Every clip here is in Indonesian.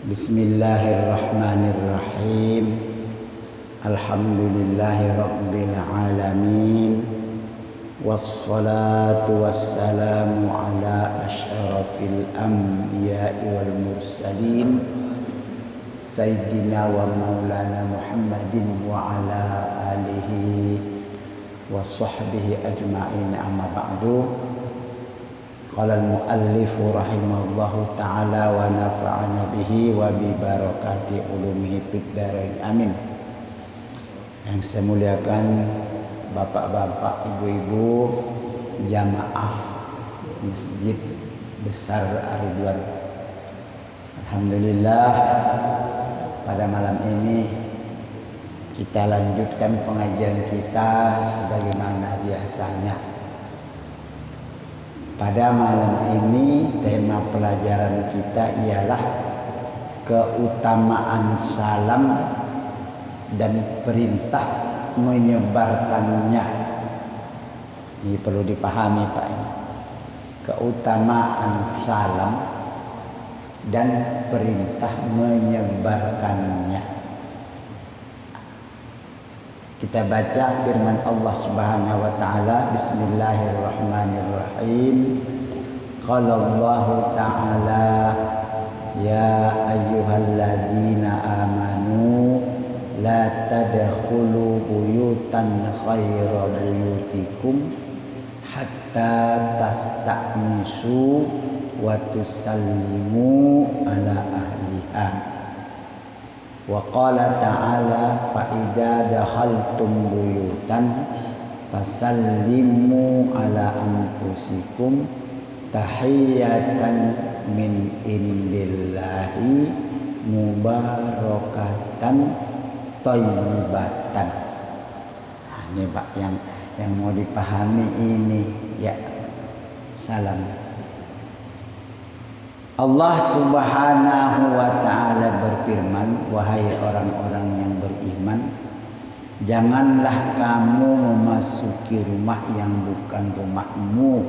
Bismillahirrahmanirrahim. Alhamdulillahi rabbil alamin. Wassalatu wassalamu ala asyrafil anbiya'i wal mursalin Sayyidina wa maulana Muhammadin wa ala alihi wa sahbihi ajma'in, amma ba'du. Qala al-muallifu rahimahullahu ta'ala wa nafa'ana bihi wa bi barakati ulumihi fid dharain amin. Yang saya muliakan bapak-bapak, ibu-ibu jamaah Masjid Besar Ar-Ridwan. Alhamdulillah, pada malam ini kita lanjutkan pengajian kita sebagaimana biasanya. Pada malam ini tema pelajaran kita ialah keutamaan salam dan perintah menyebarkannya. Ini perlu dipahami Pak ini. Keutamaan salam dan perintah menyebarkannya. Kita baca firman Allah Subhanahu wa taala, bismillahirrahmanirrahim. Qala Allah ta'ala, ya ayyuhalladzina amanu la tadkhulu buyutan khayra buyutikum hatta tasta'nisu wa tusallimu ala ahliha. Wa qala ta'ala, fa idza dakhaltum buyutan fasallimu ala anfusikum tahiyatan min indillahi mubarakatan thayyibatan. Ini Pak yang mau dipahami ini ya. Salam. Allah Subhanahu wa ta'ala berfirman, wahai orang-orang yang beriman, janganlah kamu memasuki rumah yang bukan rumahmu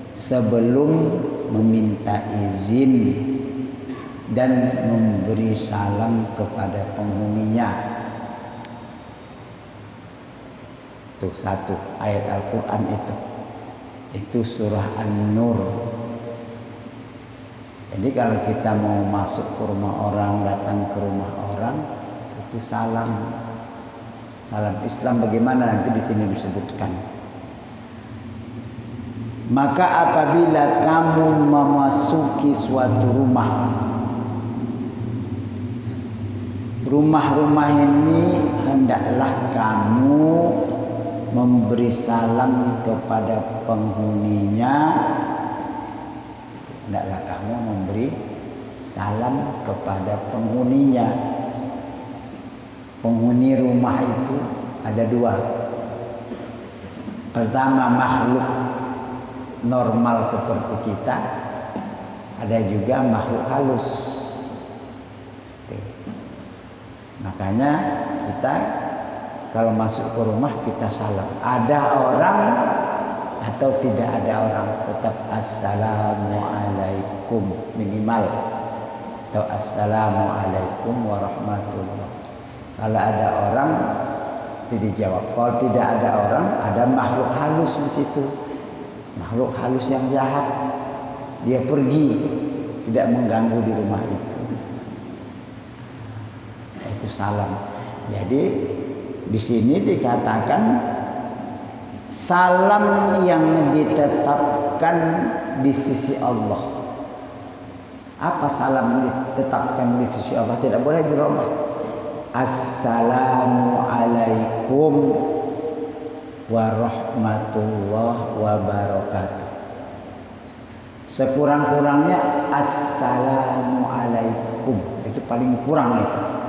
sebelum meminta izin dan memberi salam kepada penghuninya. Itu satu ayat Al-Quran itu surah An-Nur. Jadi kalau kita mau masuk ke rumah orang, datang ke rumah orang, itu salam. Salam Islam bagaimana nanti di sini disebutkan. Maka apabila kamu memasuki suatu rumah ini hendaklah kamu memberi salam kepada penghuninya. Hendaklah kamu memberi salam kepada penghuninya. Penghuni rumah itu ada dua. Pertama, makhluk normal seperti kita. Ada juga makhluk halus. Makanya kita kalau masuk ke rumah kita salam. Ada orang atau tidak ada orang, tetap assalamualaikum minimal, atau assalamualaikum warahmatullah. Kalau ada orang tidak dijawab. Kalau tidak ada orang, ada makhluk halus di situ, makhluk halus yang jahat, dia pergi, tidak mengganggu di rumah itu. Itu salam. Jadi di sini dikatakan salam yang ditetapkan di sisi Allah. Apa salam ditetapkan di sisi Allah? Tidak boleh dirubah. Assalamualaikum warahmatullahi wabarakatuh. Sekurang-kurangnya assalamualaikum. Itu paling kurang itu.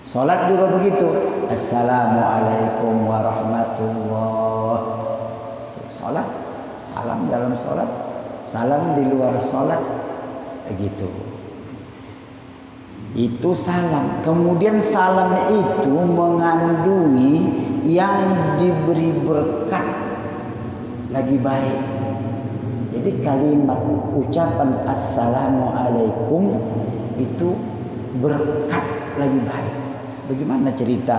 Salat juga begitu. Assalamualaikum warahmatullahi. Salat, salam dalam salat, salam di luar salat, begitu. Itu salam. Kemudian salam itu mengandungi yang diberi berkat lagi baik. Jadi kalimat ucapan assalamualaikum itu berkat lagi baik. Bagaimana cerita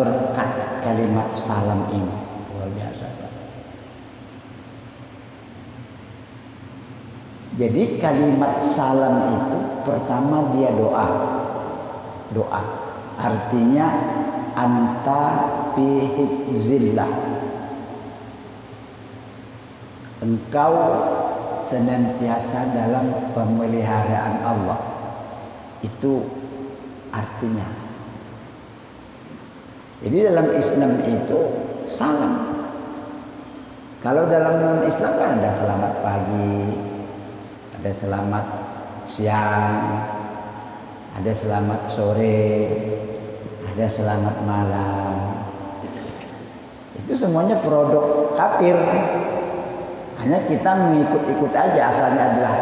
berkat kalimat salam ini? Luar biasa. Jadi kalimat salam itu pertama dia doa. Doa. Artinya anta bihifzillah. Engkau senantiasa dalam pemeliharaan Allah. Itu artinya. Jadi dalam Islam itu salam. Kalau dalam non-Islam kan ada selamat pagi, ada selamat siang, ada selamat sore, ada selamat malam. Itu semuanya produk kafir. Hanya kita mengikut-ikut aja, asalnya adalah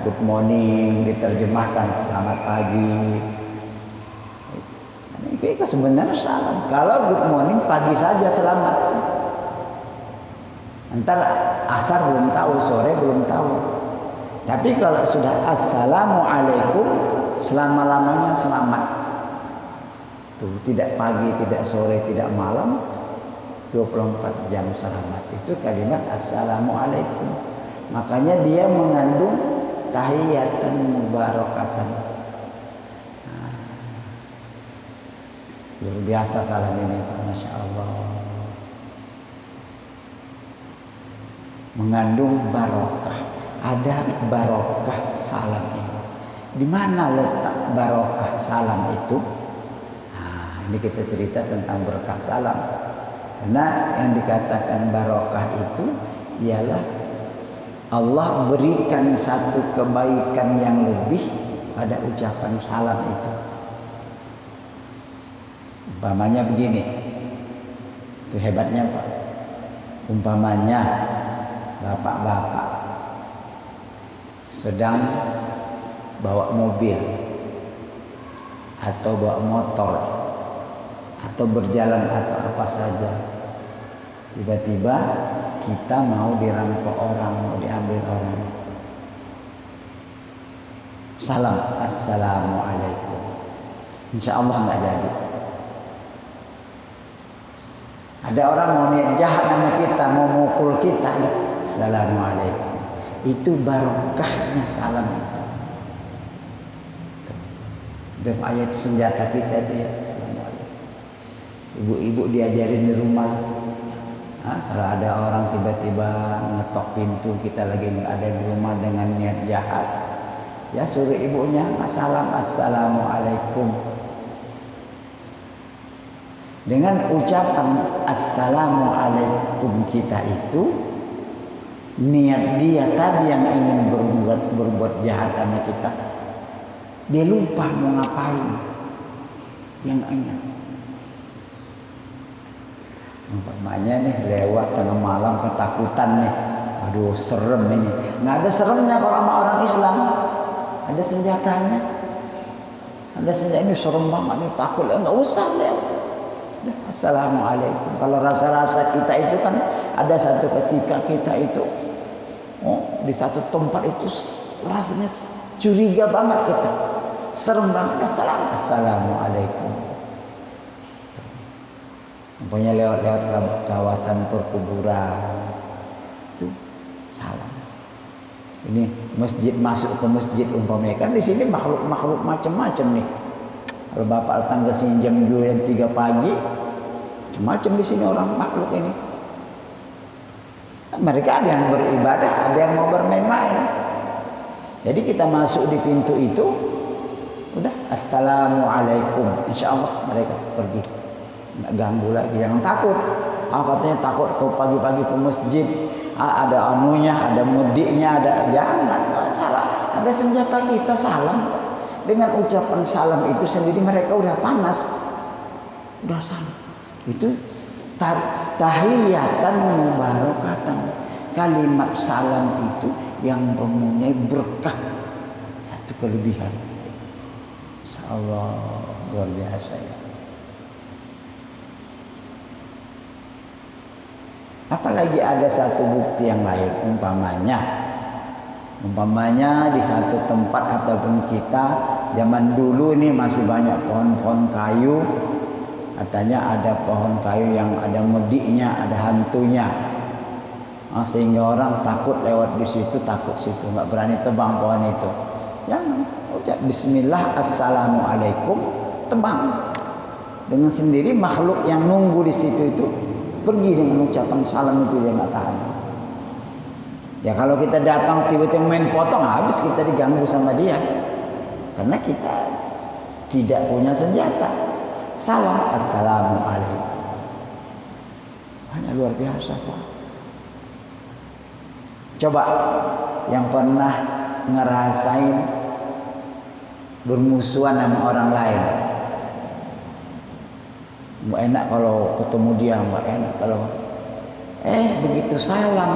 good morning, diterjemahkan selamat pagi. Itu sebenarnya salam. Kalau good morning pagi saja selamat. Entar asar belum tahu, sore belum tahu. Tapi kalau sudah assalamualaikum, selama-lamanya selamat. Tuh, tidak pagi, tidak sore, tidak malam, 24 jam selamat. Itu kalimat assalamualaikum. Makanya dia mengandung tahiyatan mubarakatan. Luar biasa salam ini, Masya Allah. Mengandung barokah. Ada barokah salam ini. Di mana letak barokah salam itu? Nah, ini kita cerita tentang berkah salam. Karena yang dikatakan barokah itu ialah Allah berikan satu kebaikan yang lebih pada ucapan salam itu. Umpamanya begini, itu hebatnya Pak. Umpamanya bapak-bapak sedang bawa mobil atau bawa motor atau berjalan atau apa saja, tiba-tiba kita mau dirampok orang, mau diambil orang, salam assalamualaikum, insya Allah nggak jadi. Ada orang mau niat jahat sama kita, mau mukul kita, assalamualaikum. Itu barokahnya salam itu. Itu ayat senjata kita itu ya. Ibu-ibu diajarin di rumah. Kalau ada orang tiba-tiba ngetok pintu, kita lagi nggak ada di rumah dengan niat jahat, ya suruh ibunya salam assalamualaikum. Dengan ucapan assalamualaikum kita itu, niat dia tadi yang ingin berbuat jahat sama kita, dia lupa mau ngapain, dia nggak ingat. Umpamanya nih lewat tengah malam ketakutan nih, aduh serem ini. Nggak ada seremnya kalau sama orang Islam, ada senjatanya, ada senjata. Ini serem banget nih, takut, nggak usah lewat. Assalamualaikum. Kalau rasa-rasa kita itu kan ada satu ketika kita itu di satu tempat itu rasanya curiga banget kita, serem banget. Assalamualaikum. Pokoknya lewat kawasan perkuburan itu salam. Ini masjid, masuk ke masjid umpamanya kan di sini makhluk macam-macam nih. Kalau bapak datang ke sini jam 2 dan 3 pagi, macam di sini orang makhluk ini. Mereka ada yang beribadah, ada yang mau bermain-main. Jadi kita masuk di pintu itu, udah assalamualaikum, insya Allah mereka pergi, nggak ganggu lagi. Jangan takut. Katanya takut ke pagi-pagi ke masjid, ada anunya, ada mudiknya, ada, jangan, salah. Ada senjata kita salam. Dengan ucapan salam itu sendiri mereka udah panas, udah salam. Itu tahiyatan mubarakatan. Kalimat salam itu yang mempunyai berkah, satu kelebihan. Insyaallah luar biasa ya. Apalagi ada satu bukti yang lain, umpamanya di satu tempat ataupun kita zaman dulu ini masih banyak pohon-pohon kayu. Katanya ada pohon kayu yang ada mediknya, ada hantunya. Sehingga orang takut lewat di situ, nggak berani tebang pohon itu. Jangan ucap bismillah, assalamualaikum, tebang. Dengan sendiri makhluk yang nunggu di situ itu pergi dengan ucapan salam itu, dia nggak tahan. Ya kalau kita datang tiba-tiba main potong, habis kita diganggu sama dia. Karena kita tidak punya senjata. Salam, assalamualaikum. Hanya luar biasa, Pak. Coba yang pernah ngerasain bermusuhan sama orang lain. Mbak enak kalau ketemu dia, mbak enak kalau begitu salam,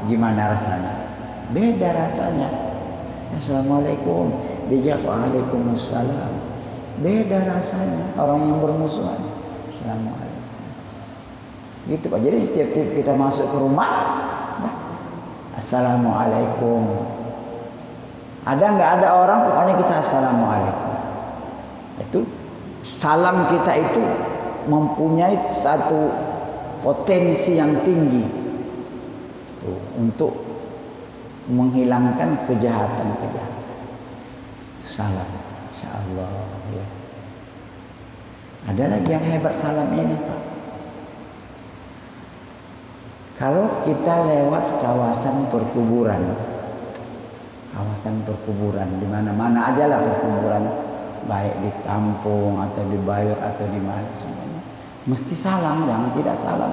gimana rasanya? Beda rasanya. Assalamualaikum, dia jawab waalaikumsalam. Beda rasanya orang yang bermusuhan. Assalamualaikum. Gitu Pak. Jadi setiap kita masuk ke rumah, assalamualaikum. Ada nggak ada orang, pokoknya kita assalamualaikum. Itu salam kita itu mempunyai satu potensi yang tinggi tuh, untuk menghilangkan kejahatan-kejahatan. Itu salam, insyaallah ya. Ada lagi yang hebat salam ini, Pak. Kalau kita lewat kawasan perkuburan di mana-mana aja lah perkuburan, baik di kampung atau di bayur atau di mana semuanya, mesti salam, jangan tidak salam.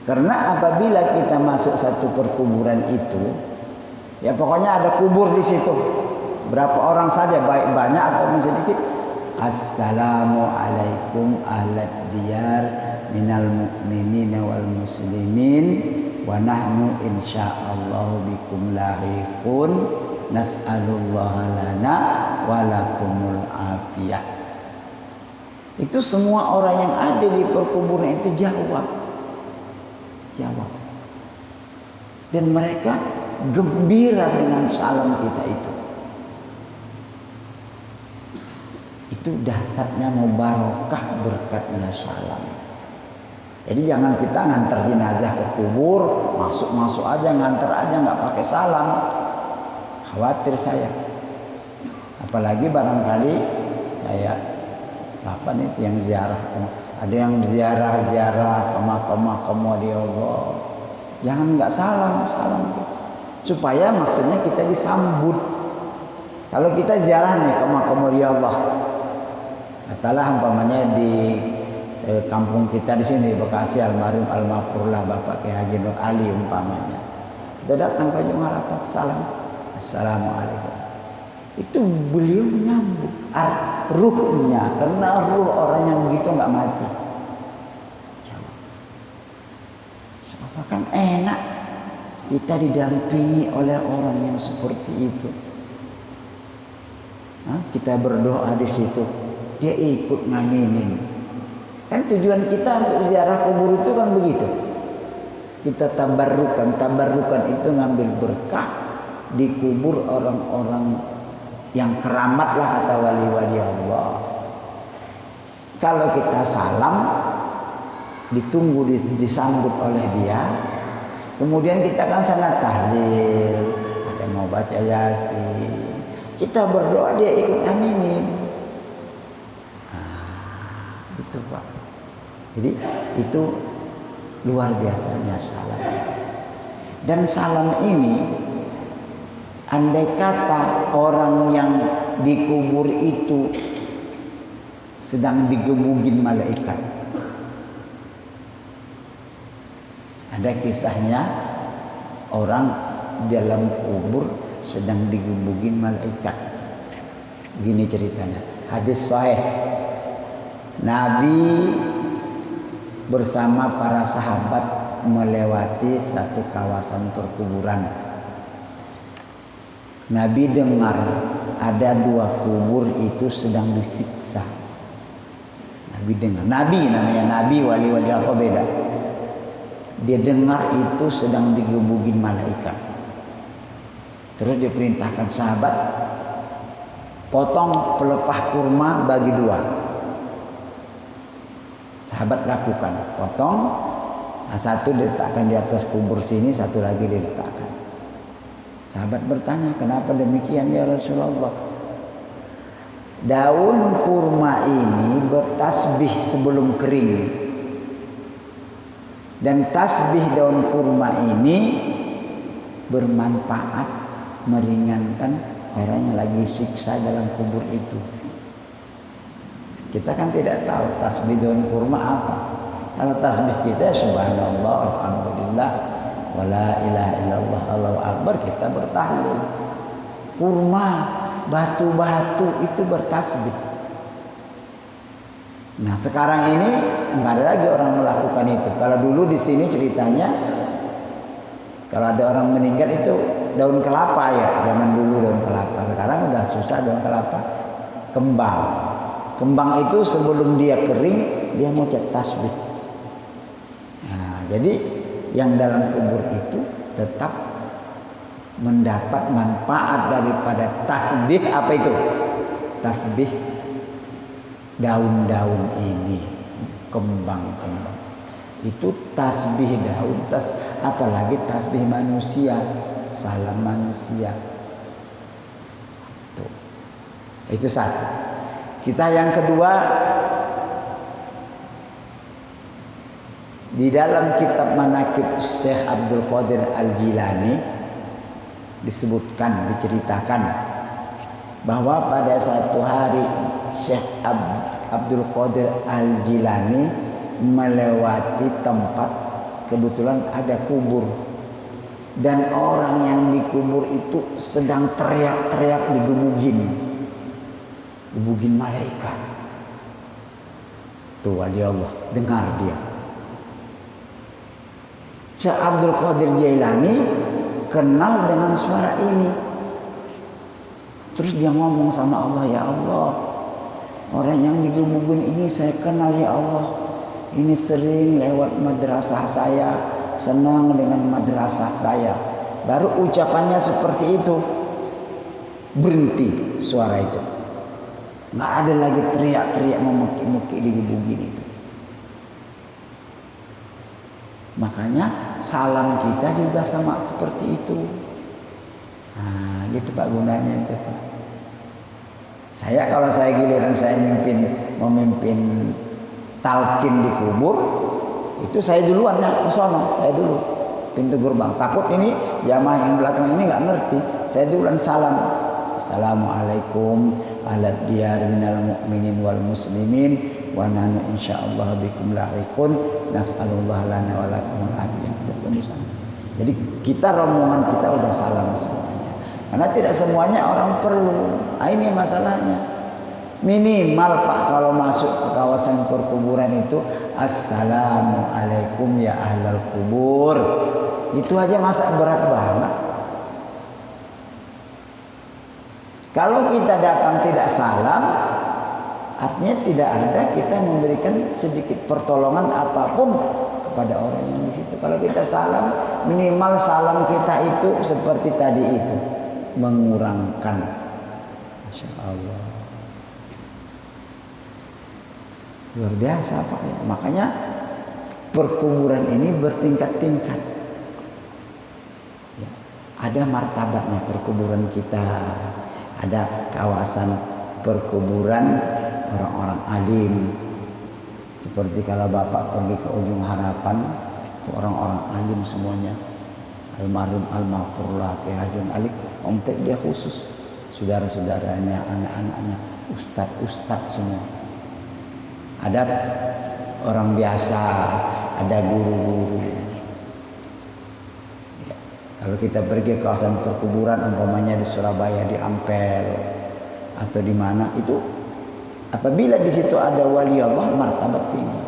Karena apabila kita masuk satu perkuburan itu, ya pokoknya ada kubur di situ, berapa orang saja, baik banyak ataupun sedikit, assalamualaikum ahlad diyar minal mu'minina wal muslimin wa nahnu insyaallah bikum lahiqun nas'alullaha lana walakumul afiyah. Itu semua orang yang ada di perkuburan itu jawab. Dan mereka gembira dengan salam kita itu. Itu dahsyatnya mubarakah berkatnya salam. Jadi jangan kita ngantar jenazah ke kubur, masuk aja, ngantar aja, nggak pakai salam. Khawatir saya. Apalagi barangkali kayak kapan itu yang ziarah, ada yang ziarah ke makam wali Allah. Jangan nggak salam supaya maksudnya kita disambut. Kalau kita ziarah nih ke makam wali Allah, katalah umpamanya di kampung kita di sini Bekasi, almarhum almarhumlah Bapak Kiai Haji Nur Ali umpamanya, kita datang ke Ujung Harapan, salam, assalamualaikum. Itu beliau menyambut ruhnya, karena ruh orang yang begitu nggak mati. Sebab kan enak kita didampingi oleh orang yang seperti itu. Kita berdoa di situ, dia ikut ngaminin. Kan tujuan kita untuk ziarah kubur itu kan begitu. Kita tabarrukan itu ngambil berkah di kubur orang-orang yang keramat lah kata wali-wali Allah. Kalau kita salam, ditunggu disambut oleh dia. Kemudian kita kan sangat tahlil, ada mau baca yasin, kita berdoa dia ikut aminin. Itu Pak. Jadi itu luar biasanya salam itu. Dan salam ini, andai kata orang yang dikubur itu sedang digebugin malaikat. Ada kisahnya orang dalam kubur sedang digebugin malaikat. Gini ceritanya, hadis sahih. Nabi bersama para sahabat melewati satu kawasan perkuburan. Nabi dengar ada 2 kubur itu sedang disiksa. Nabi dengar. Nabi namanya Nabi, wali-wali apa beda. Dia dengar itu sedang digebugin malaikat. Terus dia perintahkan sahabat, potong pelepah kurma bagi 2. Sahabat lakukan, potong. Satu diletakkan di atas kubur sini, satu lagi diletakkan. Sahabat bertanya, kenapa demikian ya Rasulullah? Daun kurma ini bertasbih sebelum kering. Dan tasbih daun kurma ini bermanfaat, meringankan orang yang lagi siksa dalam kubur itu. Kita kan tidak tahu tasbih daun kurma apa. Kalau tasbih kita subhanallah, alhamdulillah, wala ilaha illallah, Allahu akbar, kita bertahlil. Kurma, batu-batu itu bertasbih. Nah sekarang ini nggak ada lagi orang melakukan itu. Kalau dulu di sini ceritanya, kalau ada orang meninggal itu daun kelapa ya, zaman dulu daun kelapa. Sekarang udah susah daun kelapa, kembang. Kembang itu sebelum dia kering dia mau cek tasbih. Nah jadi yang dalam kubur itu tetap mendapat manfaat daripada tasbih. Apa itu? Tasbih daun-daun ini, kembang-kembang. Itu tasbih daun, apalagi tasbih manusia, salam manusia. Tuh. Itu satu. Kita yang kedua, di dalam kitab Manaqib Syekh Abdul Qadir Al-Jilani disebutkan, diceritakan bahwa pada satu hari Syekh Abdul Qadir Al-Jilani melewati tempat, kebetulan ada kubur, dan orang yang dikubur itu sedang teriak-teriak digebugin malaikat. Tuh wali Allah, dengar dia. Syekh Abdul Qadir Jailani kenal dengan suara ini. Terus dia ngomong sama Allah, ya Allah, orang yang digebugin ini saya kenal ya Allah. Ini sering lewat madrasah saya, senang dengan madrasah saya. Baru ucapannya seperti itu, berhenti suara itu. Nggak ada lagi teriak-teriak memuki-muki digebugin itu. Makanya salam kita juga sama seperti itu. Nah, gitu Pak gunanya itu Pak. Saya kalau saya giliran saya memimpin talqin di kubur, itu saya duluan ya ke sono, saya dulu pintu gerbang. Takut ini jamaah yang belakang ini nggak ngerti. Saya duluan salam. Assalamualaikum ala diyar minal mu'minin wal muslimin wa nahnu insyaallah bikum lahiqun nas'alullah lana wa lakum al-afiyah. Jadi kita rombongan kita udah salam semuanya. Karena tidak semuanya orang perlu. Nah, ini masalahnya. Minimal Pak kalau masuk ke kawasan perkuburan itu assalamualaikum ya ahlal kubur. Itu aja masa berat banget. Kalau kita datang tidak salam, artinya tidak ada kita memberikan sedikit pertolongan apapun kepada orang yang di situ. Kalau kita salam, minimal salam kita itu seperti tadi itu, mengurangkan. Masya Allah. Luar biasa Pak. Makanya perkuburan ini bertingkat-tingkat. Ya, ada martabatnya perkuburan kita. Ada kawasan perkuburan orang-orang alim. Seperti kalau Bapak pergi ke Ujung Harapan, itu orang-orang alim semuanya. Almarhum Al-Maghfurullah Kiai Haji Alik, ontek dia khusus. Saudara-saudaranya, anak-anaknya, ustadz-ustadz semua. Ada orang biasa, ada guru-guru. Ya. Kalau kita pergi ke kawasan perkuburan, umpamanya di Surabaya, di Ampel, atau di mana, itu apabila di situ ada wali Allah, martabat tinggi.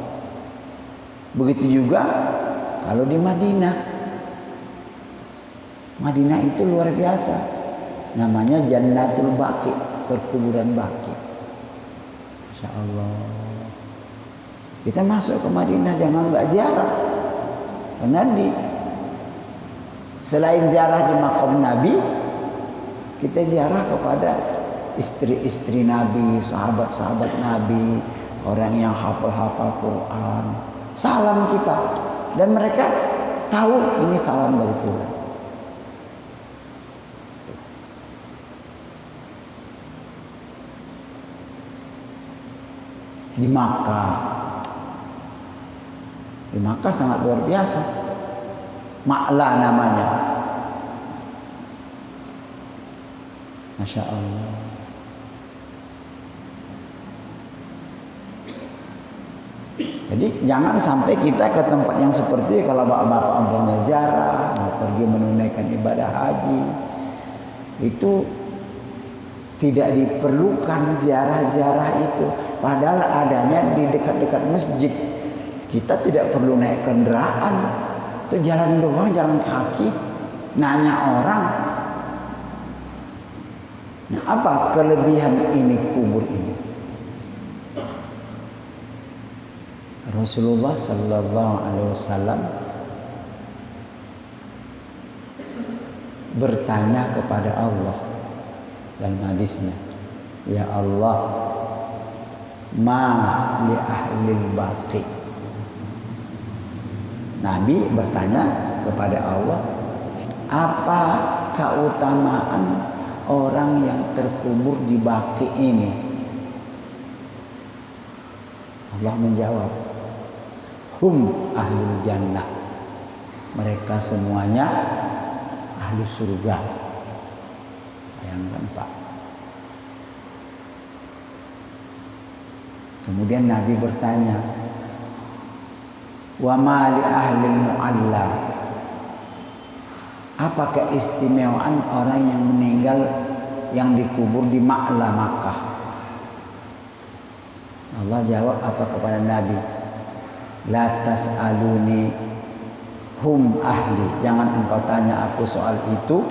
Begitu juga kalau di Madinah. Madinah itu luar biasa. Namanya Jannatul Baqi, perkuburan Baqi. Masya Allah. Kita masuk ke Madinah jangan nggak ziarah. Karena selain ziarah di makam Nabi, kita ziarah kepada istri-istri Nabi, sahabat-sahabat Nabi, orang yang hafal-hafal Quran. Salam kita. Dan mereka tahu ini salam dari Tuhan. Di Makkah sangat luar biasa. Ma'la namanya. Masya Allah. Jadi jangan sampai kita ke tempat yang seperti kalau bapak-bapak punya ziarah, mau pergi menunaikan ibadah haji, itu tidak diperlukan ziarah-ziarah itu. Padahal adanya di dekat-dekat masjid. Kita tidak perlu naik kendaraan. Itu jalan doang, jalan kaki. Nanya orang. Nah, apa kelebihan ini kubur ini? Rasulullah sallallahu alaihi wasallam bertanya kepada Allah dalam hadisnya, ya Allah, ma li ahlil baqi. Nabi bertanya kepada Allah, apa keutamaan orang yang terkubur di Baqi ini? Allah menjawab, hum ahlul jannah. Mereka semuanya ahli surga. Bayangkan Pak. Kemudian Nabi bertanya, wa ma li ahli mu'alla. Apa keistimewaan orang yang meninggal yang dikubur di Ma'la Makkah? Allah jawab apa kepada Nabi? La tas'aluni hum ahli. Jangan engkau tanya aku soal itu.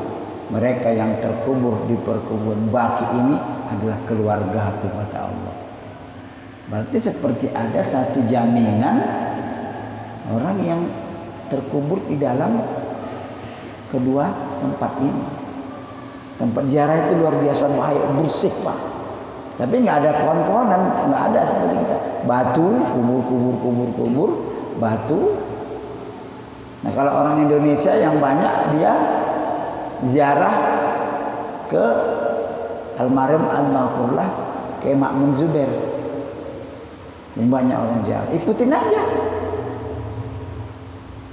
Mereka yang terkubur di perkuburan Baqi ini adalah keluarga aku, kata Allah. Berarti seperti ada satu jaminan orang yang terkubur di dalam kedua tempat ini. Tempat ziarah itu luar biasa bahaya, bersih Pak. Tapi nggak ada pohon-pohonan, nggak ada seperti kita. Batu, kubur, batu. Nah kalau orang Indonesia yang banyak dia ziarah ke almarhum al-Maghfurlah ke Ma'mun Zubair. Banyak orang ziarah, ikutin aja.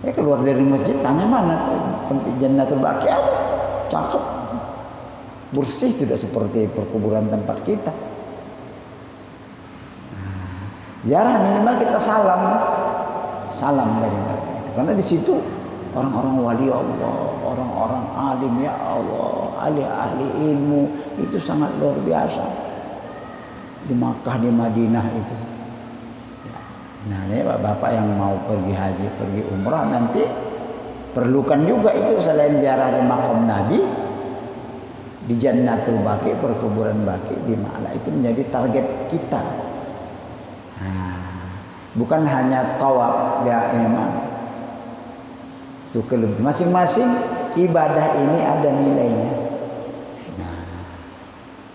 Ya keluar dari masjid tanya mana tempat Jannatul Baqi ada, cakep, bersih, tidak seperti perkuburan tempat kita. Ziarah minimal kita salam dari mereka itu, karena di situ orang-orang wali Allah, orang-orang alim ya Allah, ahli ilmu itu sangat luar biasa di Makkah, di Madinah itu. Nah ini bapak yang mau pergi haji, pergi umrah nanti perlukan juga itu selain ziarah di makam Nabi, di Jannatul Baqi, perkuburan Baqi di Ma'la itu menjadi target kita. Bukan hanya tawaf ya emang itu kelebihan masing-masing ibadah ini ada nilainya. Nah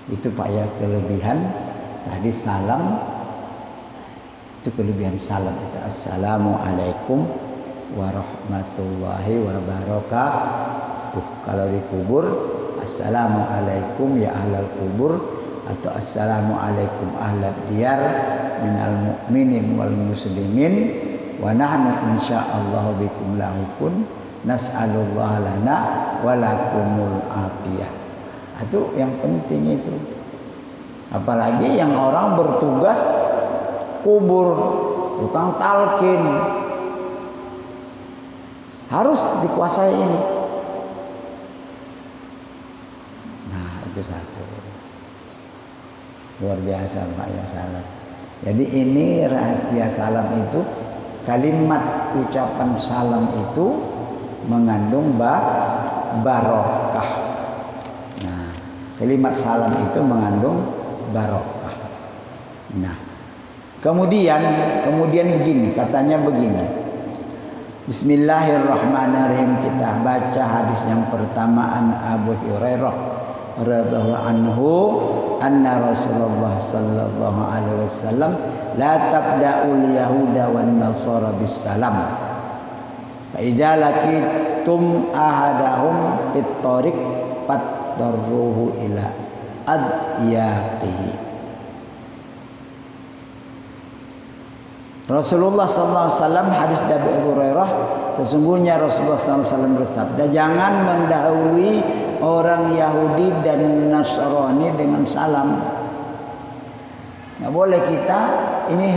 itu Pak ya kelebihan tadi salam, itu kelebihan salam itu. Assalamualaikum warahmatullahi wabarakatuh. Kalau dikubur assalamualaikum ya ahlal kubur, atau assalamualaikum ahlad diyar minal mu'minin wal muslimin wa nahnu insyaallah bikum lahiqun nas'alullah lana wa lakumul afiyah. Itu yang penting itu. Apalagi yang orang bertugas kubur, tukang talqin, harus dikuasai ini. Nah itu satu. Luar biasa Pak ya salam. Jadi ini rahasia salam itu, kalimat ucapan salam itu mengandung barokah. Nah, kalimat salam itu mengandung barokah. Nah, Kemudian begini, katanya begini. Bismillahirrahmanirrahim, kita baca hadis yang pertama an Abu Hurairah radhiyallahu anhu anna Rasulullah sallallahu alaihi wasallam la tabda'ul yahuda wan nasara bis salam fa idza laqitum ahadahum fit tariq fadarruhu ila adyaqihi. Rasulullah SAW, hadis dari Abu Hurairah, sesungguhnya Rasulullah SAW bersabda, jangan mendahului orang Yahudi dan Nasrani dengan salam. Nggak boleh kita, ini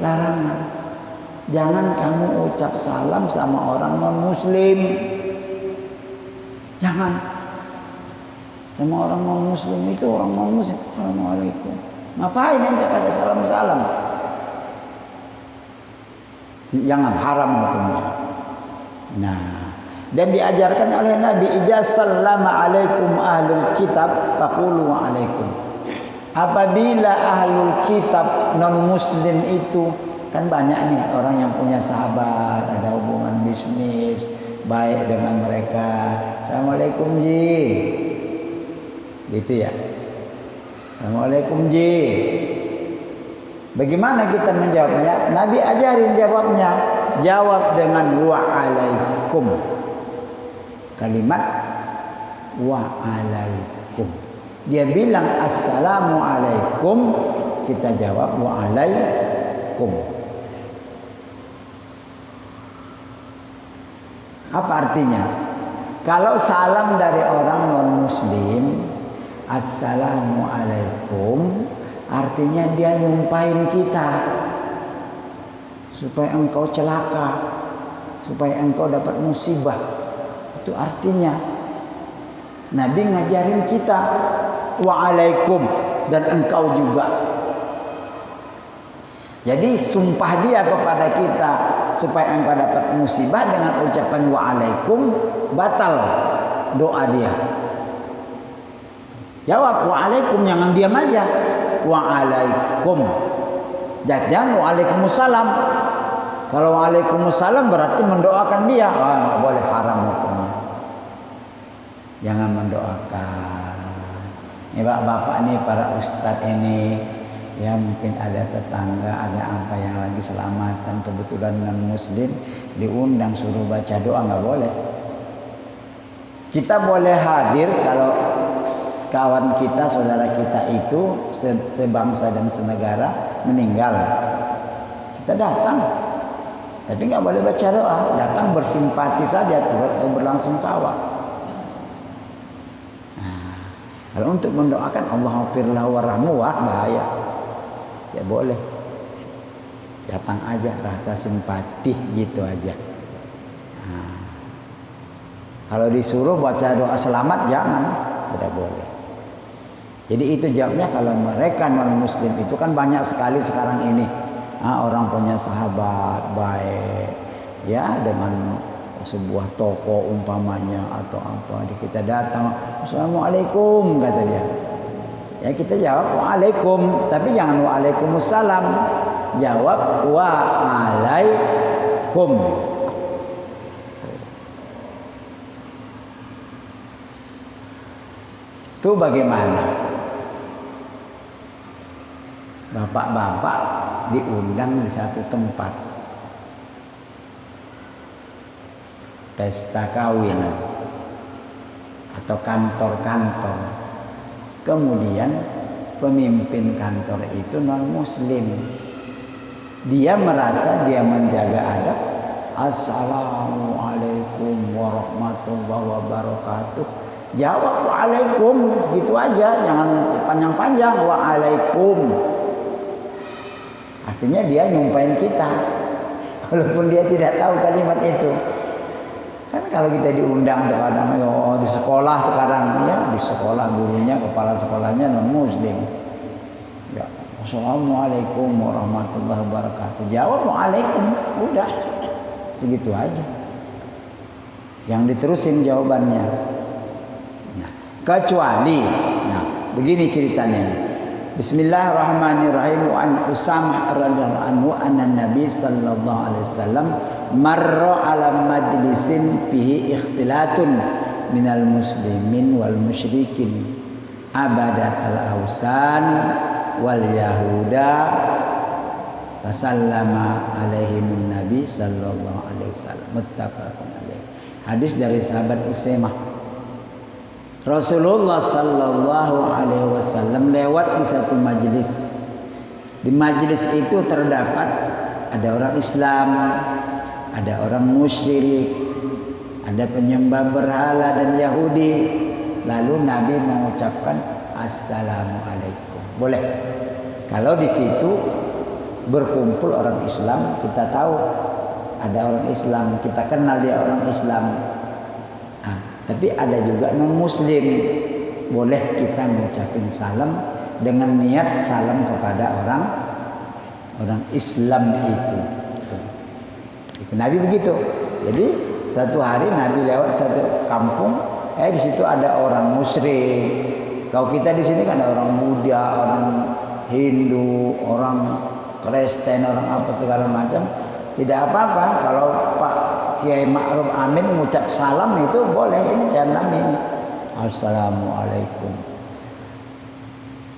larangan. Jangan kamu ucap salam sama orang non Muslim. Jangan. Sama orang non Muslim itu, orang non Muslim, Assalamualaikum. Ngapain ente pakai salam-salam? Jangan, haram hukumnya. Nah, dan diajarkan oleh Nabi, idza sallama alaikum ahlul kitab faqulu wa alaikum. Apabila ahlul kitab non muslim itu, kan banyak nih orang yang punya sahabat, ada hubungan bisnis baik dengan mereka. Assalamualaikum ji. Gitu ya. Assalamualaikum ji. Bagaimana kita menjawabnya? Nabi ajarin jawabnya. Jawab dengan wa'alaikum. Kalimat wa'alaikum. Dia bilang assalamualaikum, kita jawab wa'alaikum. Apa artinya? Kalau salam dari orang non-muslim, assalamualaikum, artinya dia nyumpahin kita supaya engkau celaka, supaya engkau dapat musibah. Itu artinya. Nabi ngajarin kita wa'alaikum dan engkau juga. Jadi sumpah dia kepada kita supaya engkau dapat musibah dengan ucapan wa'alaikum, batal doa dia. Jawab wa'alaikum, jangan diam aja. Wa'alaikum. Jangan wa'alaikumussalam. Kalau wa'alaikumussalam berarti mendoakan dia. Nggak boleh, haram hukumnya. Jangan mendoakan. Ini bapak-bapak nih, para ustadz ini, ya mungkin ada tetangga, ada apa yang lagi selamatan, kebetulan non muslim, diundang suruh baca doa, nggak boleh. Kita boleh hadir kalau kawan kita, saudara kita itu sebangsa dan senegara meninggal. Kita datang, tapi nggak boleh baca doa. Datang bersimpati saja, turut berlangsung kawan. Nah, kalau untuk mendoakan Allahumma warhamhu, bahaya. Ya boleh. Datang aja, rasa simpati gitu aja. Nah, kalau disuruh baca doa selamat, jangan, tidak boleh. Jadi itu jawabnya. Kalau mereka non muslim itu kan banyak sekali sekarang ini, orang punya sahabat baik ya dengan sebuah toko umpamanya atau apa, kita datang, assalamualaikum kata dia, ya kita jawab waalaikum, tapi jangan waalaikumsalam, jawab waalaikum. Itu bagaimana? Bapak-bapak diundang di satu tempat, pesta kawin atau kantor-kantor. Kemudian pemimpin kantor itu non muslim. Dia merasa dia menjaga adab. Assalamualaikum warahmatullahi wabarakatuh. Jawab waalaikum, segitu aja, jangan panjang-panjang. Waalaikum. Artinya dia nyumpahin kita, walaupun dia tidak tahu kalimat itu. Kan kalau kita diundang terkadang, di sekolah sekarang, ya di sekolah gurunya, kepala sekolahnya non muslim. Ya, assalamualaikum warahmatullahi wabarakatuh. Jawab waalaikum, udah segitu aja. Jangan diterusin jawabannya. Nah, kecuali, begini ceritanya nih. Bismillahirrahmanirrahim. Wa an Usamah radhiyallahu anhu anna Nabi sallallahu alaihi wasallam marra ala majlisin fihi ikhtilatun minal muslimin wal musyrikin abadat al-awsan wal yahuda fasallama alaihimun nabi sallallahu alaihi wasallam. Muttafaqun alaih. Hadis dari sahabat Usamah. Rasulullah sallallahu alaihi wasallam lewat di satu majelis. Di majelis itu terdapat ada orang Islam, ada orang musyrik, ada penyembah berhala dan Yahudi. Lalu Nabi mengucapkan Assalamualaikum. Boleh. Kalau di situ berkumpul orang Islam, kita tahu ada orang Islam, kita kenal dia orang Islam. Tapi ada juga non muslim, boleh kita mengucapkan salam dengan niat salam kepada orang Islam itu. Itu Nabi begitu. Jadi satu hari Nabi lewat satu kampung, di situ ada orang musyrik. Kalau kita di sini kan ada orang Buddha, orang Hindu, orang Kristen, orang apa segala macam. Tidak apa-apa kalau Pak Kiai Ma'ruf Amin mengucap salam itu boleh. Ini salam ini. Assalamualaikum.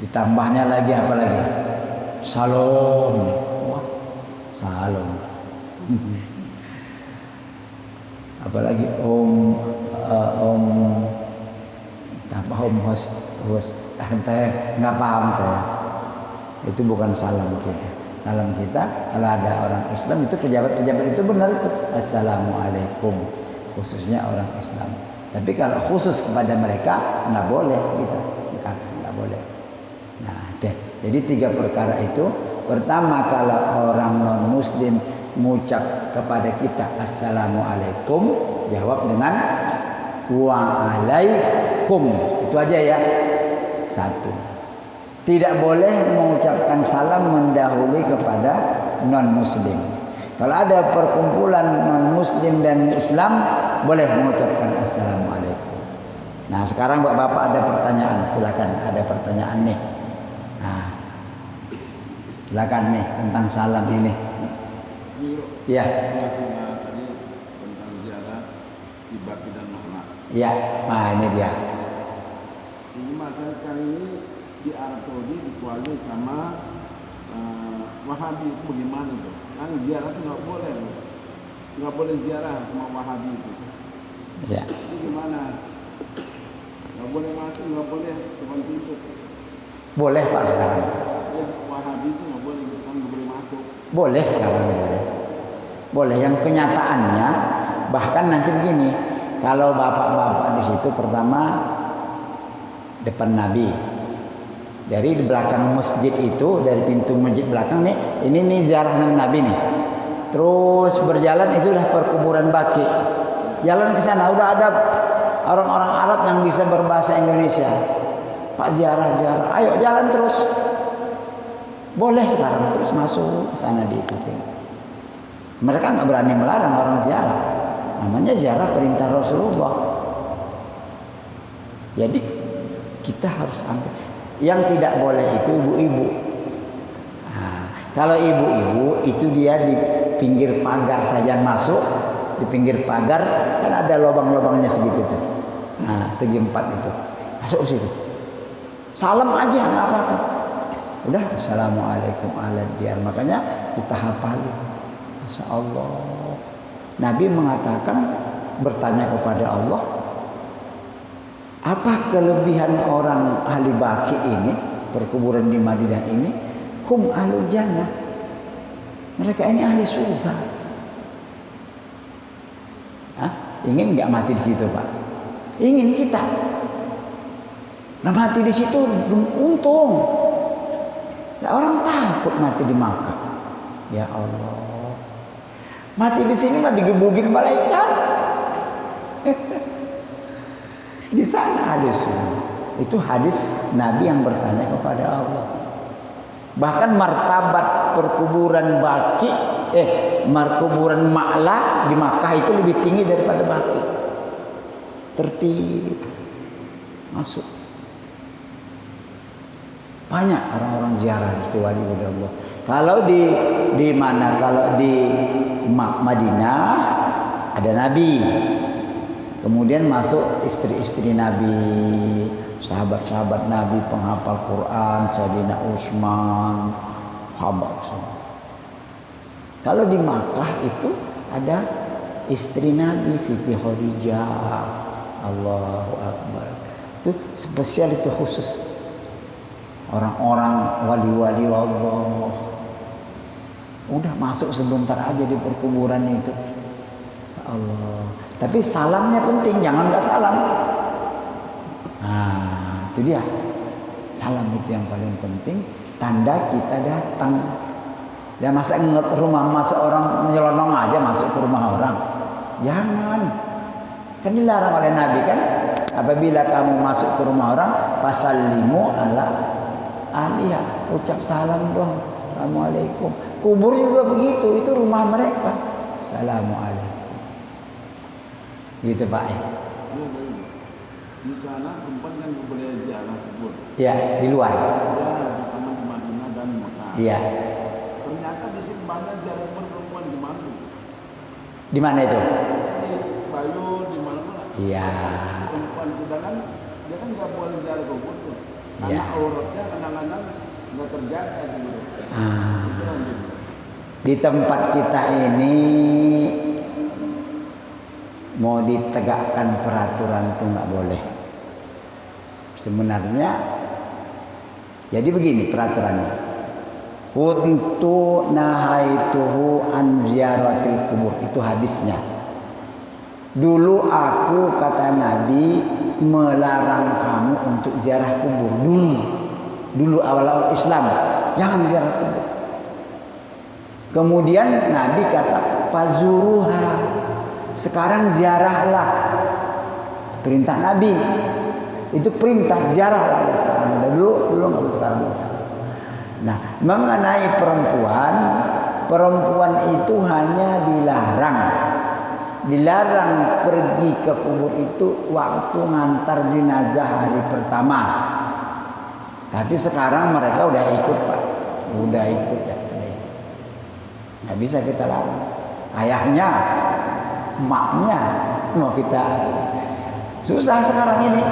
Ditambahnya lagi apa lagi? Salam. Wah, salam. Apalagi host nggak paham saya. Itu bukan salam kita. Salam kita kalau ada orang Islam itu pejabat-pejabat itu benar itu Assalamualaikum, khususnya orang Islam. Tapi kalau khusus kepada mereka nggak boleh kita katakan, nggak boleh. Nah, jadi 3 perkara itu. Pertama, kalau orang non muslim mengucap kepada kita Assalamualaikum, jawab dengan Waalaikum. Itu aja ya. 1. Tidak boleh mengucapkan salam mendahului kepada non-muslim. Kalau ada perkumpulan non-muslim dan Islam, boleh mengucapkan Assalamualaikum. Nah, sekarang Bapak ada pertanyaan. Silakan, ada pertanyaan nih. Nah, silakan nih tentang salam ini. Iya. Tadi tentang ziarah ibadah dan makna. Iya, nah ini dia. Ini masalah sekarang ini di Arab Saudi dikuasai sama Wahabi. Itu bagaimana tuh? Kan ziarah itu nggak boleh ziarah sama Wahabi itu. Ya. Itu gimana? Nggak boleh masuk, nggak boleh depan pintu. Boleh Pak sekarang. Wahabi itu nggak boleh masuk. Boleh sekarang boleh. Boleh. Yang kenyataannya bahkan nanti begini, kalau bapak-bapak di situ pertama depan Nabi. Dari belakang masjid itu, dari pintu masjid belakang nih, ini ziarah Nabi nih. Terus berjalan itu udah perkuburan Baqi. Jalan ke sana udah ada orang-orang Arab yang bisa berbahasa Indonesia. Pak ziarah. Ayo jalan terus. Boleh sekarang terus masuk ke sana diikutin. Mereka nggak berani melarang orang ziarah. Namanya ziarah perintah Rasulullah. Jadi kita harus ambil. Yang tidak boleh itu ibu-ibu. Nah, kalau ibu-ibu itu dia di pinggir pagar saja masuk, di pinggir pagar kan ada lubang-lubangnya segitu tuh. Nah, segi 4 itu. Masuk situ. Salam aja nggak apa-apa. Udah Assalamualaikum warahmatullahi wabarakatuh. Makanya kita hafalin. Masya Allah. Nabi mengatakan bertanya kepada Allah, apa kelebihan orang ahli Baqi ini, perkuburan di Madinah ini? Hum ahlul jannah. Mereka ini ahli surga. Ingin nggak mati di situ, Pak? Ingin kita. Nah, mati di situ untung. Nah, orang takut mati di Makkah. Ya Allah. Mati di sini mah digebugin malaikat. Di sana hadis. Itu hadis Nabi yang bertanya kepada Allah. Bahkan martabat perkuburan Baqi, perkuburan Ma'la di Makkah itu lebih tinggi daripada Baqi. Tertib masuk. Banyak orang-orang ziarah itu wali Allah. Kalau di mana? Kalau di Madinah ada Nabi. Kemudian masuk istri-istri Nabi, sahabat-sahabat Nabi, penghafal Quran, Sayyidina Utsman, sahabat semua. Kalau di Makkah itu ada istri Nabi Siti Khadijah. Allahu Akbar. Itu spesial, itu khusus. Orang-orang wali-wali Allah. Udah masuk sebentar aja di perkuburan itu. Allah. Tapi salamnya penting, jangan nggak salam. Nah, itu dia. Salam itu yang paling penting, tanda kita datang. Ya masa ingat rumah masa orang menyelonong aja masuk ke rumah orang. Jangan. Kan dilarang oleh Nabi kan. Apabila kamu masuk ke rumah orang, fasallimu ala ahliha. Ucap salam dong. Assalamualaikum. Kubur juga begitu, itu rumah mereka. Assalamualaikum. Gitu Pak ya. Di sana tempat kan boleh ziarah kubur. Ya, di luar. Ya, di Madinah dan Mekah. Iya. Ternyata di sini banyak ziarah kubur perempuan di mana? Di mana itu? Di Bayu, di mana-mana. Iya. Perempuan sedangkan dia kan nggak boleh ziarah kubur tuh. Karena Iya. auratnya kadang-kadang nggak terjaga gitu. Di tempat kita ini mau ditegakkan peraturan itu nggak boleh. Sebenarnya jadi begini peraturannya. Kuntu nahaituhu an ziyaratil kubur, itu hadisnya. Dulu aku, kata Nabi, melarang kamu untuk ziarah kubur. Dulu awal-awal Islam, jangan ziarah kubur. Kemudian Nabi kata fazuruha, sekarang ziarahlah. Perintah Nabi itu, perintah ziarahlah sekarang. Dulu nggak, sekarang. Nah, mengenai perempuan itu hanya dilarang pergi ke kubur itu waktu ngantar jenazah hari pertama. Tapi sekarang mereka udah ikut Pak, udah ikut. Nggak bisa kita larang. Ayahnya, emaknya mau kita, susah sekarang ini.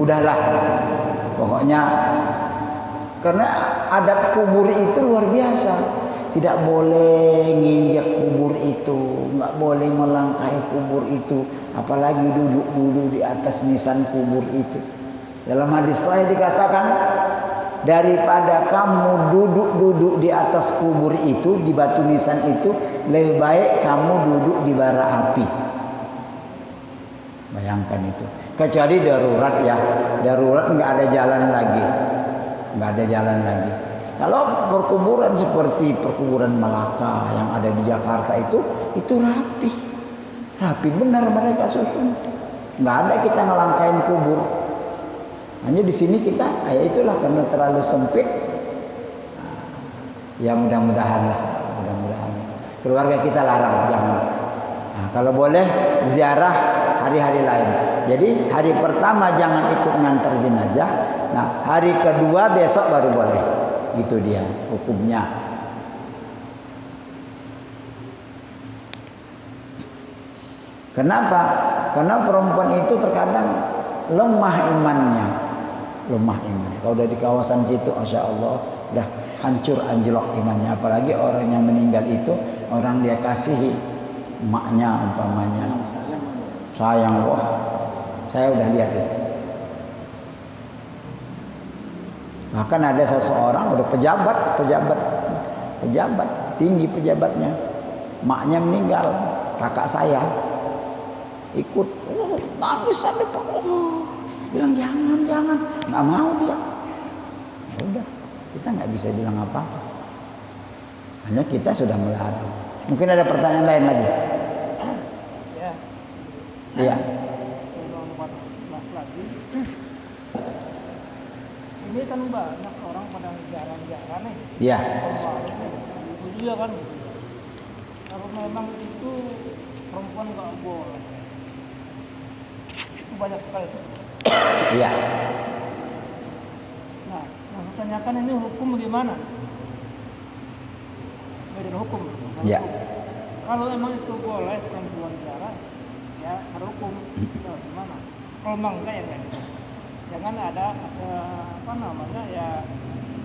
Udahlah, pokoknya karena adat kubur itu luar biasa. Tidak boleh nginjak kubur itu, nggak boleh melangkahi kubur itu, apalagi duduk dulu di atas nisan kubur itu. Dalam hadis saya dikatakan, daripada kamu duduk di atas kubur itu, di batu nisan itu, lebih baik kamu duduk di bara api. Bayangkan itu. Kecuali darurat ya, darurat nggak ada jalan lagi. Kalau perkuburan seperti perkuburan Malaka yang ada di Jakarta itu rapi benar mereka susun. Nggak ada kita ngelangkain kubur. Hanya di sini kita, ya itulah karena terlalu sempit. Ya mudah-mudahan keluarga kita larang, jangan. Nah, kalau boleh ziarah hari-hari lain. Jadi hari pertama jangan ikut ngantar jenazah. Nah, hari kedua besok baru boleh. Itu dia hukumnya. Kenapa? Karena perempuan itu terkadang lemah imannya. Kalau udah di kawasan situ, Masya Allah, udah hancur anjlok imannya. Apalagi orang yang meninggal itu orang dia kasihi, emaknya umpamanya. Sayang, wah, saya udah lihat itu. Bahkan ada seseorang udah pejabat tinggi pejabatnya, maknya meninggal, kakak saya ikut, nangis sampai bilang jangan, nggak mau dia. Ya udah, kita nggak bisa bilang apa-apa. Hanya kita sudah melarang. Mungkin ada pertanyaan lain lagi? Ya. Iya. Sebelum bahas lagi. Ini kan banyak orang pada ziarah nih. Iya. Itu juga kan. Kalau memang itu perempuan nggak boleh. Itu banyak sekali. Iya. menanyakan ini hukum bagaimana? Beda hukum, masalah Ya. hukum. Kalau emang itu boleh perempuan ziarah, ya secara hukum, ya gimana? Kalau memang enggak ya enggak. Jangan ada ya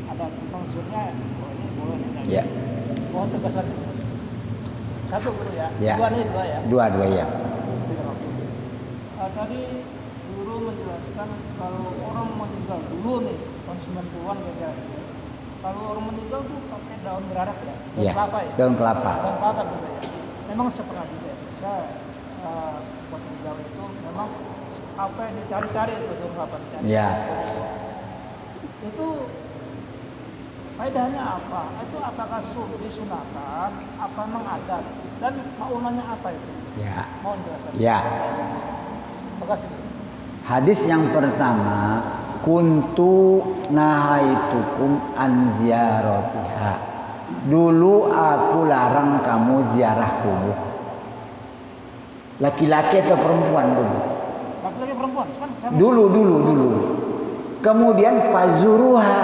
ada simpang siurnya. Oh ini boleh enggak? Ya. Mohon tegasan. Satu dulu ya. Ya. Dua ya. Dua ya. Tadi guru menjelaskan kalau orang meninggal dulu nih tahun 90-an ya. Kalau orang meninggal tuh pakai daun berarak ya. Daun Ya. kelapa ya. Daun kelapa. Daun kelapa gitu ya. Memang setengah juga ya. Saya buat meninggal itu memang apa yang dicari-cari itu daun kelapa dicari. Ya. Itu faedahnya apa? Itu apakah disunahkan? Apa memang adat? Dan maunannya apa itu? Ya. Mohon jelaskan. Ya. Terima kasih. Hadis yang pertama, kuntu nahaitukum an ziyaratiha. Dulu aku larang kamu ziarah kubur. Laki-laki atau perempuan dulu? Laki-laki perempuan kan sama. Dulu. Kemudian pazuruha.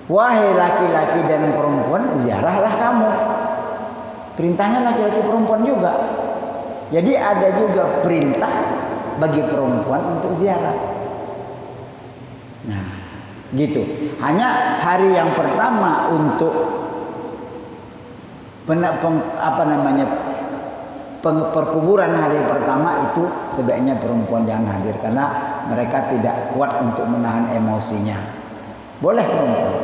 Wahai laki-laki dan perempuan, ziarahlah kamu. Perintahnya laki-laki perempuan juga. Jadi ada juga perintah bagi perempuan untuk ziarah. Nah, gitu. Hanya hari yang pertama untuk perkuburan hari pertama itu sebaiknya perempuan jangan hadir karena mereka tidak kuat untuk menahan emosinya. Boleh perempuan.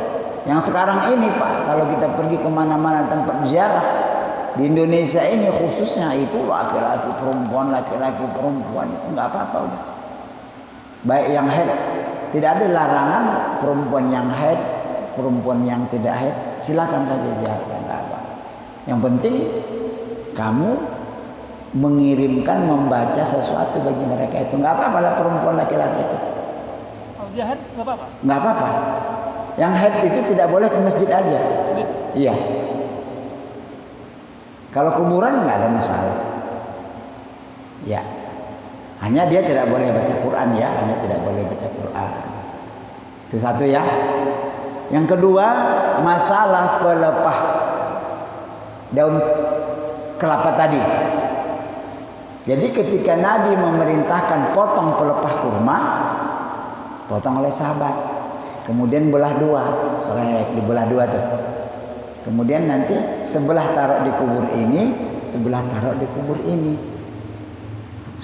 Yang sekarang ini Pak, kalau kita pergi kemana-mana tempat ziarah di Indonesia ini khususnya itu laki-laki perempuan itu nggak apa-apa udah. Baik yang haid, tidak ada larangan perempuan yang haid, perempuan yang tidak haid, silakan saja ziarah nggak apa. Yang penting kamu mengirimkan membaca sesuatu bagi mereka itu nggak apa-apa lah perempuan laki-laki itu. Kalau dia haid nggak apa-apa. Nggak apa-apa. Yang haid itu tidak boleh ke masjid aja. Iya. Kalau kuburan nggak ada masalah. Ya. Hanya dia tidak boleh baca Quran ya, hanya tidak boleh baca Quran. Itu satu ya. Yang kedua, masalah pelepah daun kelapa tadi. Jadi ketika Nabi memerintahkan potong pelepah kurma, potong oleh sahabat. Kemudian belah dua, serek dibelah dua tuh. Kemudian nanti sebelah taruh di kubur ini, sebelah taruh di kubur ini.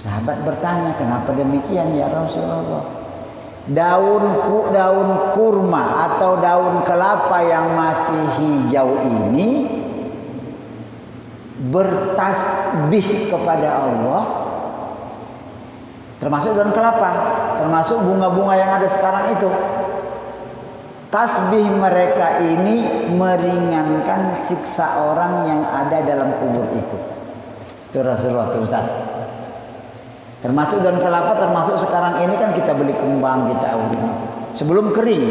Sahabat bertanya, kenapa demikian ya Rasulullah? Daun kurma atau daun kelapa yang masih hijau ini bertasbih kepada Allah, termasuk daun kelapa, termasuk bunga-bunga yang ada sekarang itu. Tasbih mereka ini meringankan siksa orang yang ada dalam kubur itu. Itu Rasulullah itu Ustaz. Termasuk daun kelapa, termasuk sekarang ini kan kita beli kembang, kita urin itu sebelum kering.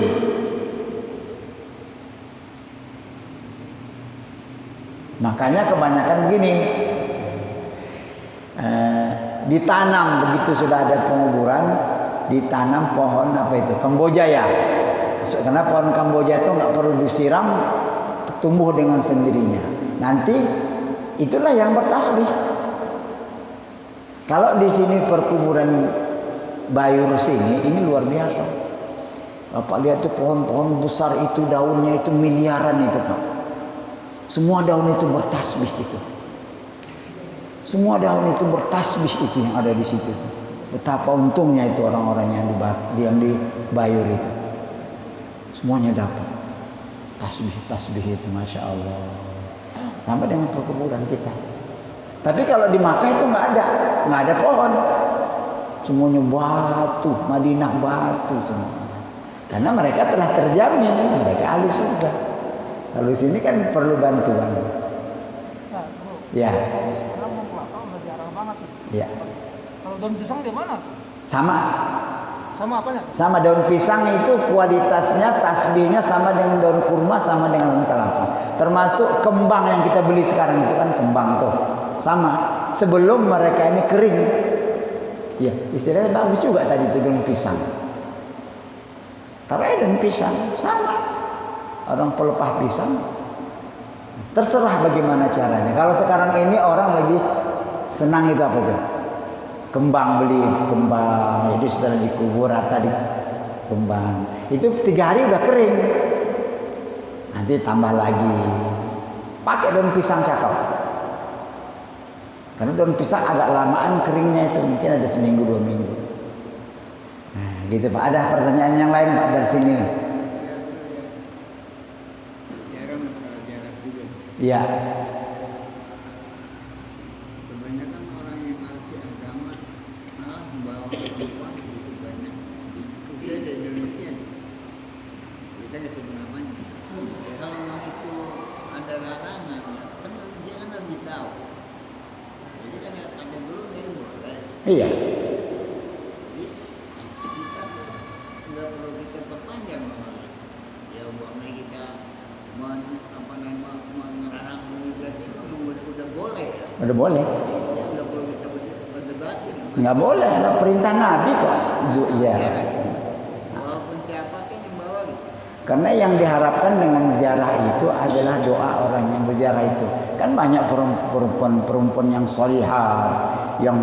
Makanya kebanyakan begini, ditanam begitu sudah ada penguburan, ditanam pohon apa itu, Kamboja ya. Karena pohon Kamboja itu nggak perlu disiram, tumbuh dengan sendirinya. Nanti itulah yang bertasbih. Kalau di sini perkuburan Bayur sini, ini luar biasa. Bapak lihat tuh pohon-pohon besar itu daunnya itu miliaran itu Pak. Semua daun itu bertasbih itu. Semua daun itu bertasbih itu yang ada di situ. Betapa untungnya itu orang-orang yang di Bayur itu. Semuanya dapat tasbih itu, masya Allah. Sama dengan perkuburan kita. Tapi kalau di Makkah itu nggak ada pohon. Semuanya batu, Madinah batu semua. Karena mereka telah terjamin, mereka ahli surga. Kalau sini kan perlu bantuan. Nah, bro. Ya. Sekarang mau kelapa udah jarang banget. Ya. Kalau daun pisang di mana? Sama. Sama apanya? Sama daun pisang itu kualitasnya tasbihnya sama dengan daun kurma, sama dengan daun kelapa. Termasuk kembang yang kita beli sekarang itu kan kembang tuh. Sama. Sebelum mereka ini kering. Ya, istilahnya bagus juga tadi itu daun pisang. taruh aja daun pisang, sama. Orang pelepah pisang. Terserah bagaimana caranya. Kalau sekarang ini orang lebih senang itu apa itu? Kembang, beli kembang. Jadi setelah dikubur rata di kembang. Itu 3 hari udah kering. Nanti tambah lagi. Pakai daun pisang cakep. Karena daun pisang agak lamaan keringnya itu, mungkin ada seminggu 2 minggu. Nah, gitu Pak. Ada pertanyaan yang lain Pak dari sini nih? Jarak juga. Iya. Kebanyakan orang yang ngerti agama malah membawa kehidupan begitu banyak. Udah di Indonesia nih. Kita nggak tahu namanya. Kalau memang itu ada larangan, kan dia kan lebih tahu. Jadi kan ada dulu dia boleh. Iya. Jadi kita tuh nggak perlu kita perpanjang malah. Ya uangnya kita melarang imigrasi itu udah boleh ya. Udah boleh. Ya nggak perlu kita berdebatin. Nggak boleh, ada perintah Nabi kok ziarah. Walaupun siapa kan yang bawa gitu. Karena yang diharapkan dengan ziarah itu adalah doa orang yang berziarah itu. Kan banyak perempuan yang solihah, yang